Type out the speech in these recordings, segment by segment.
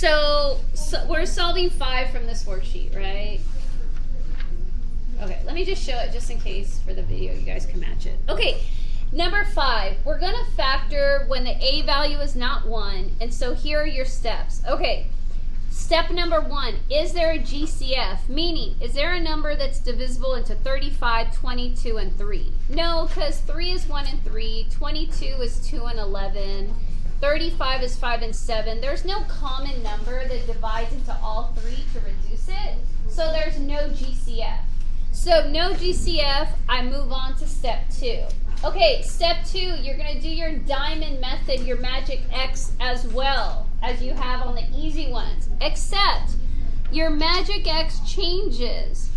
So we're solving 5 from this worksheet, right? Okay, let me just show it just in case for the video you guys can match it. Okay, number 5, we're going to factor when the A value is not 1, and so here are your steps. Okay, step number 1, is there a GCF? Meaning, is there a number that's divisible into 35, 22, and 3? No, because 3 is 1 and 3, 22 is 2 and 11, 35 is 5 and 7. There's no common number that divides into all 3 to reduce it, so there's no GCF. So no GCF, I move on to step 2. Okay, step 2, you're going to do your diamond method, your magic X as well as you have on the easy ones, except your magic X changes.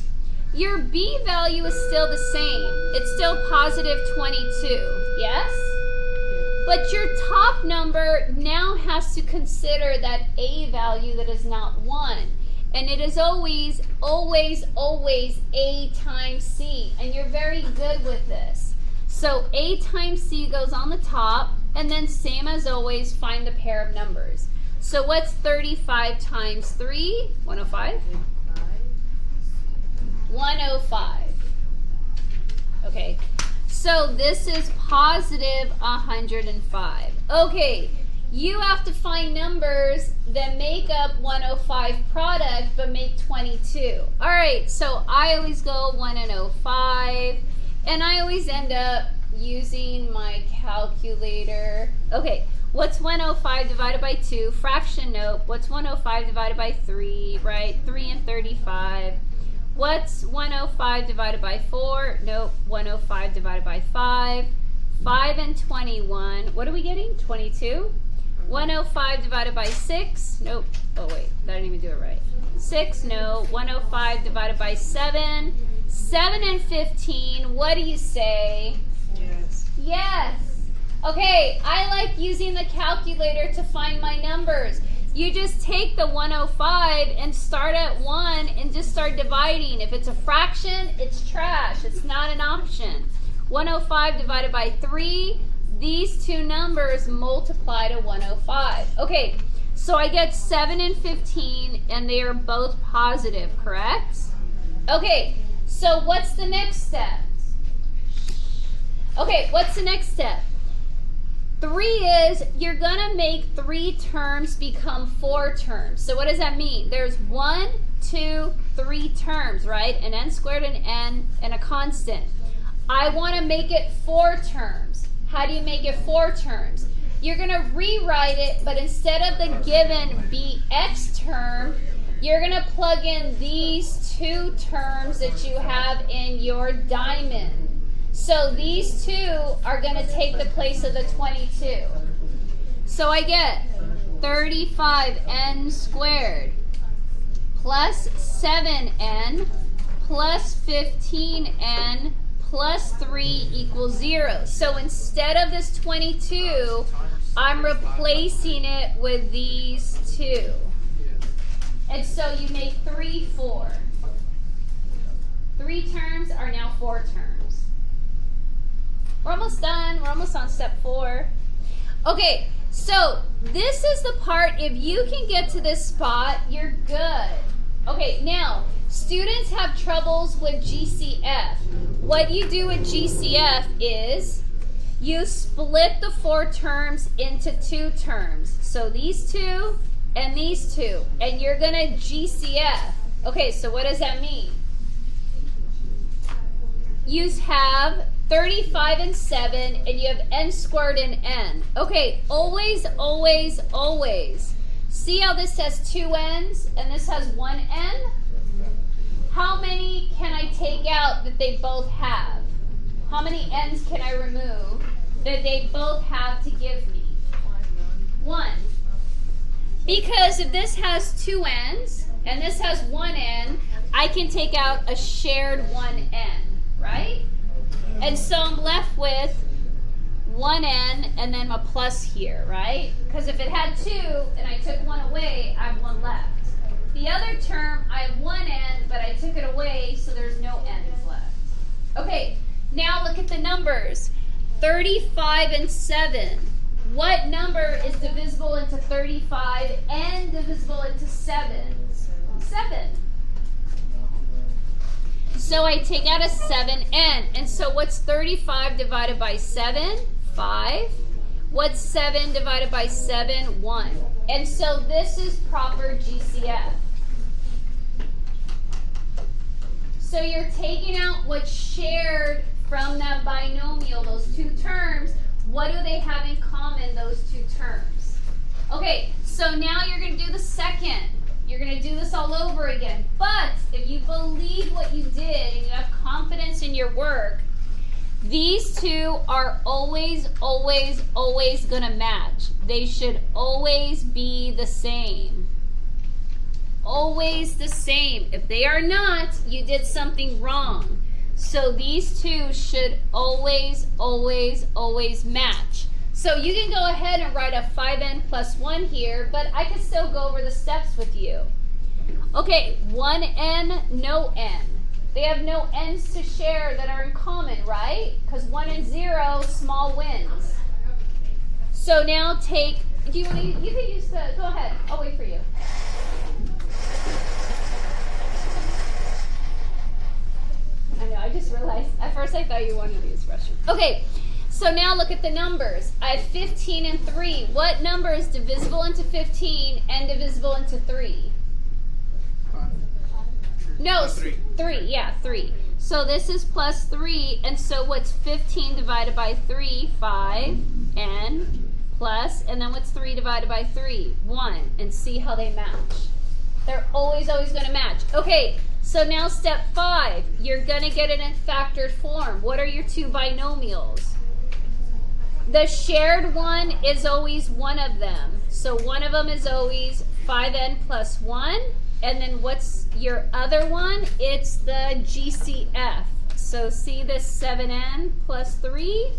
Your B value is still the same. It's still positive 22, yes? But your top number now has to consider that A value that is not 1. And it is always, always, always A times C. And you're very good with this. So A times C goes on the top, and then same as always, find the pair of numbers. So what's 35 times 3? 105? 105. Okay, so this is positive 105. Okay, you have to find numbers that make up 105 product but make 22. All right, so I always go 1 and 05. And I always end up using my calculator. Okay, what's 105 divided by 2? Fraction, nope. What's 105 divided by 3, right? 3 and 35. What's 105 divided by 4? Nope. 105 divided by 5. 5 and 21. What are we getting? 22. 105 divided by 6. Nope. Oh, wait. I didn't even do it right. 6, no. 105 divided by 7. 7 and 15, what do you say? Yes. Yes. Okay, I like using the calculator to find my numbers. You just take the 105 and start at 1 and just start dividing. If it's a fraction, it's trash. It's not an option. 105 divided by 3, these two numbers multiply to 105. Okay, so I get 7 and 15, and they are both positive, correct? Okay. So what's the next step? Okay, what's the next step? 3 is you're going to make 3 terms become 4 terms. So what does that mean? There's 1, 2, 3 terms, right? An n squared, an n, and a constant. I want to make it 4 terms. How do you make it 4 terms? You're going to rewrite it, but instead of the given bx term, you're going to plug in these 2 terms that you have in your diamond. So these 2 are going to take the place of the 22. So I get 35n squared plus 7n plus 15n plus 3 equals 0. So instead of this 22, I'm replacing it with these 2. And so you make 3, 4. 3 terms are now 4 terms. We're almost done. We're almost on step 4. Okay, so this is the part, if you can get to this spot, you're good. Okay, now, students have troubles with GCF. What you do with GCF is you split the 4 terms into 2 terms. So these 2 and these 2, and you're going to GCF. Okay, so what does that mean? You have 35 and 7, and you have n squared and n. Okay, always, always, always. See how this has 2 n's and this has 1 n? How many can I take out that they both have? How many n's can I remove that they both have to give me? 1. Because if this has 2 n's and this has 1 n, I can take out a shared 1 n, right? And so I'm left with 1 n and then a plus here, right? Because if it had 2 and I took 1 away, I have 1 left. The other term, I have 1 n, but I took it away, so there's no n's left. Okay, now look at the numbers. 35 and 7. What number is divisible into 35 and divisible into 7? 7. So I take out a 7n. And so what's 35 divided by 7? 5. What's 7 divided by 7? 1. And so this is proper GCF. So you're taking out what's shared from that binomial, those two terms. What do they have in common, those two terms? Okay, so now you're going to do the second. You're going to do this all over again. But if you believe what you did and you have confidence in your work, these two are always, always, always going to match. They should always be the same. Always the same. If they are not, you did something wrong. So these two should always, always, always match. So you can go ahead and write a 5n plus 1 here, but I can still go over the steps with you. Okay, 1n, no n. They have no n's to share that are in common, right? Because 1 and 0, small wins. So now take, do you want to, you can use the, go ahead, I'll wait for you. I know, I just realized, at first I thought you wanted to use restroom. Okay, so now look at the numbers. I have 15 and 3. What number is divisible into 15 and divisible into 3? No, 3, yeah, 3. So this is plus 3, and so what's 15 divided by 3? 5, n, plus, and then what's 3 divided by 3? 1, and see how they match. They're always, always going to match. Okay, so now step 5, you're going to get it in factored form. What are your two binomials? The shared one is always one of them. So one of them is always 5n plus 1. And then what's your other one? It's the GCF. So see this 7n plus 3?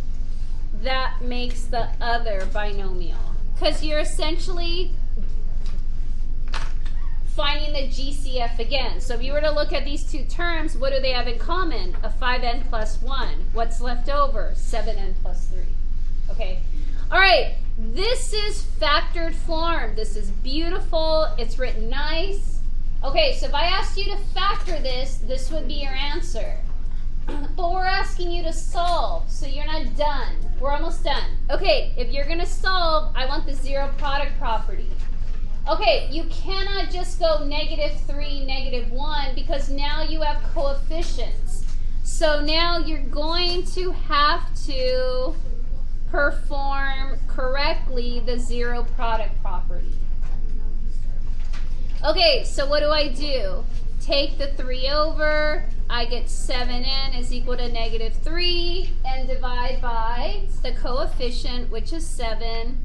That makes the other binomial. Because you're essentially finding the GCF again. So if you were to look at these two terms, what do they have in common? A 5n plus 1. What's left over? 7n plus 3. Okay. All right. This is factored form. This is beautiful. It's written nice. Okay, so if I asked you to factor this, this would be your answer. But we're asking you to solve, so you're not done. We're almost done. Okay, if you're going to solve, I want the zero product property. Okay, you cannot just go -3, -1, because now you have coefficients. So now you're going to have to perform correctly the zero product property. Okay, so what do? Take the 3 over, I get 7n is equal to -3, and divide by the coefficient, which is 7,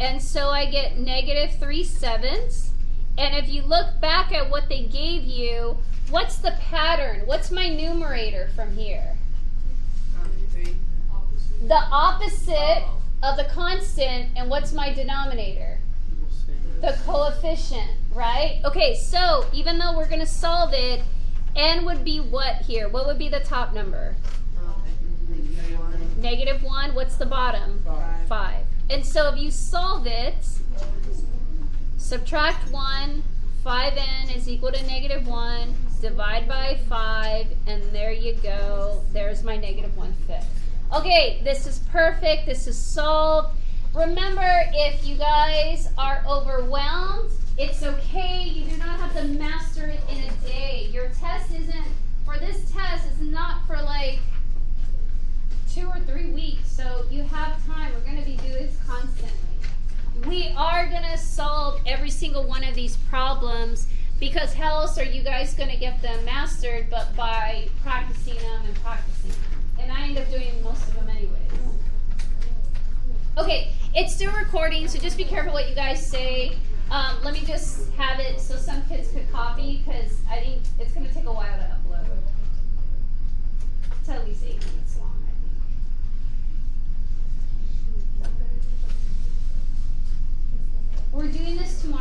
and so I get -3/7. And if you look back at what they gave you, what's the pattern? What's my numerator from here? 3. The opposite of the constant, and what's my denominator? The coefficient, right? Okay, so even though we're going to solve it, n would be what here? What would be the top number? -1. What's the bottom? 5. And so if you solve it, subtract 1, 5n is equal to -1, divide by 5, and there you go. There's my -1/5. Okay, this is perfect. This is solved. Remember, if you guys are overwhelmed, it's okay. You do not have to master it in a day. Your test isn't, for this test, it's not for like 2 or 3 weeks. So you have time. We're going to be doing this constantly. We are going to solve every single one of these problems, because how else are you guys going to get them mastered but by practicing them and practicing them? And I end up doing most of them anyways. Okay, it's still recording, so just be careful what you guys say. Let me just have it so some kids could copy, because I think it's going to take a while to upload. It's at least 8 minutes long, I think. We're doing this tomorrow.